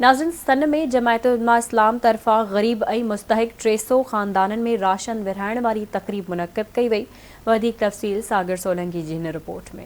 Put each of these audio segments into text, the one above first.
नाज़रीन, सन में जमायत उलमा इस्लाम तरफ़ा ग़रीब ऐं मुस्तहिक़ 300 ख़ानदाननि में राशन विरहाइण वारी तक़रीब मुनक़िद कई वई। वधीक तफ़सील सागर सोलंकी जी हिन रिपोर्ट में।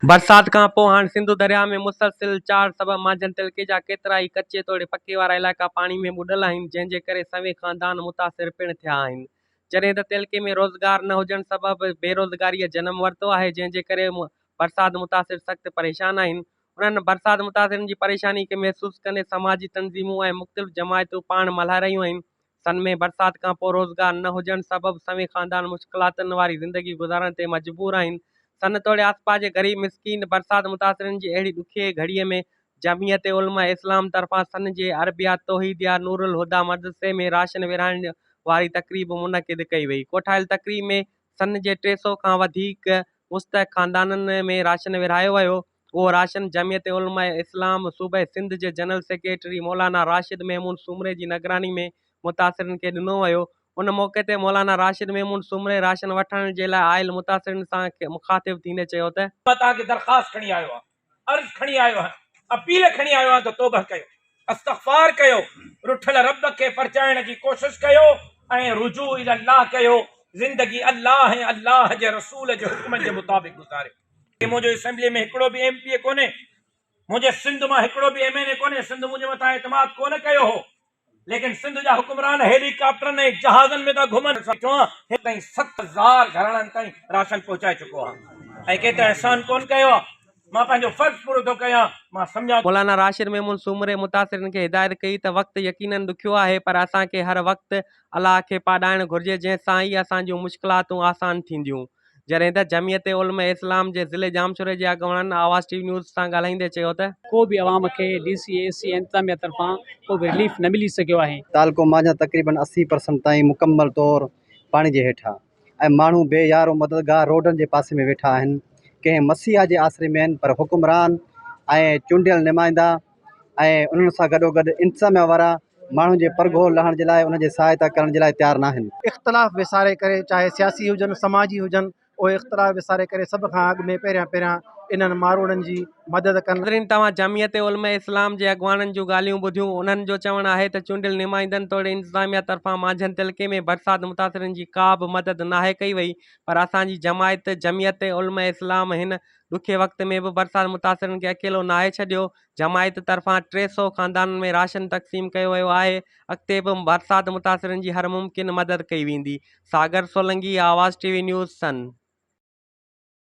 बरसात खां पोइ हाणे सिंधु दरिया में मुसलसिल 4 सबब मांझनि तिलके जा केतिरा ई कचे तोड़े पके वारा इलाइक़ा पाणी में ॿुॾल आहिनि, जंहिंजे करे सवे ख़ानदान मुतासिर पिणु थिया आहिनि। जॾहिं त तिलके में रोज़गार न हुजण सबबि बेरोज़गारीअ जनम वरितो आहे, जंहिंजे करे बरसात मुतासिर सख़्तु परेशान आहिनि। उन्हनि बरसात मुतासिरनि जी परेशानी खे महसूसु कंदे समाजी तंज़ीमूं ऐं मुख़्तलिफ़ जमायतूं पाण मल्हाए रहियूं आहिनि। सन में बरसात खां पोइ रोज़गार न हुजण सबबि सवे ख़ानदान मुश्किलातुनि वारी ज़िंदगी गुज़ारण ते मजबूर आहिनि। सन तोड़े आसपास जे ग़रीब मिसकीन बरसात मुतासिरनि जी अहिड़ी ॾुखिये घड़ीअ में जमियत उलमा इस्लाम तरफ़ां सन जे अरबिया तौहीदिया नूरुल हुदा मदरसे में राशन विरहाइण वारी तक़रीब मुनक़िद कई वई। कोठायल तक़रीब में सन जे 300 खां वधीक मुस्तहिक़ ख़ानदाननि में राशन विरहायो वियो। उहो राशन जमियत उलमा इस्लाम सूबे सिंध जे जनरल सेक्रेटरी मौलाना राशिद महमूद सुमरे जी निगरानी में मुतासिरनि खे ॾिनो वियो। उन मौक़े ते मौलाना राशिद महमूद सुमरे राशन वठण जे लाइ आयल मुतासिरनि सां मुखातिब थींदे चयो त तव्हांखे दरख़्वास्त खणी आयो आहे, अर्ज़ खणी आयो आहे, अपील खणी आयो आहे त तौबा कयो, इस्तग़फ़ार कयो, रुठल रब खे परचाइण जी कोशिश कयो ऐं रुजू इला अल्लाह कयो। ज़िंदगी अल्लाह ऐं अल्लाह जे रसूल जे हुक्म जे मुताबिक़ गुज़ारियो। मुंहिंजो असेंबली में हिकिड़ो बि MP कोन्हे, मुंहिंजे सिंध मां हिकिड़ो बि MNA कोन्हे, सिंध मुंहिंजे मथां एतमाद कोन कयो हो, लेकिन सिंध जा हुक्मरान हेलीकॉप्टरनि ऐं जहाज़नि में था घुमनि। हिते ताईं 7000 घराणनि ताईं राशन पहुचाए चुको आहे ऐं केतिरा एहसान कोन कयो आहे। मां पंहिंजो फर्ज़ पूरो थो कयां, मां सम्झां। मौलाना राशिद महमूद सुमरे मुतासिरनि खे हिदायत कई त वक़्तु यकीनन ॾुखियो आहे, पर असांखे हर वक़्तु अलाह खे पाॾाइणु घुरिजे, जंहिंसां ई असांजूं मुश्किलातूं आसान थींदियूं। जॾहिं त जमियत उलमा इस्लाम जे ज़िले जामशोरे जे अॻवाननि आवाज़ TV न्यूज़ सां ॻाल्हाईंदे चयो त को भी आवाम के DC AC इंतजामिया तरफां को भी रिलीफ न मिली सघियो आहे। तालको मांझा तक़रीबन 80% ताईं मुकम्मल तौर पाणी जे हेठां ऐं माण्हू बेयारो मददगार रोडनि जे पासे में वेठा आहिनि, कंहिं मसीहा जे आसिरे में आहिनि, पर हुकुमरान ऐं चूंडियल नुमाइंदा ऐं उन्हनि सां गॾोगॾु इंतजामिया वारा माण्हुनि जे परगो लहण जे लाइ, उन जे सहायता करण जे लाइ तयारु न आहिनि। इख़्तिलाफ़ विसारे करे, चाहे सियासी हुजनि समाजी हुजनि, उहे इख़्तिलाफ़ विसारे करे सभ खां अॻु में पहिरियां इन्हनि माण्हुनि जी मदद कनि। तव्हां जमियत उलमा इस्लाम जे अॻवाननि जूं ॻाल्हियूं ॿुधियूं। उन्हनि जो चवणु आहे त चूंडियल नुमाइंदनि तोड़े इंतिज़ामिया तरफ़ां मांझनि तिलके में बरसात मुतासिरनि जी का बि मदद नाहे कई वई, पर असांजी जमियत उलमा इस्लाम हिन ॾुखे वक़्त में बि बरसात मुतासिरनि खे अकेलो नाहे छॾियो। जमायत तरफ़ां 300 ख़ानदाननि में राशन तक़सीम कयो वियो आहे। अॻिते बि बरसात मुतासिरनि जी हर मुमकिन मदद कई वेंदी। सागर सोलंकी, आवाज़ TV न्यूज़ सन।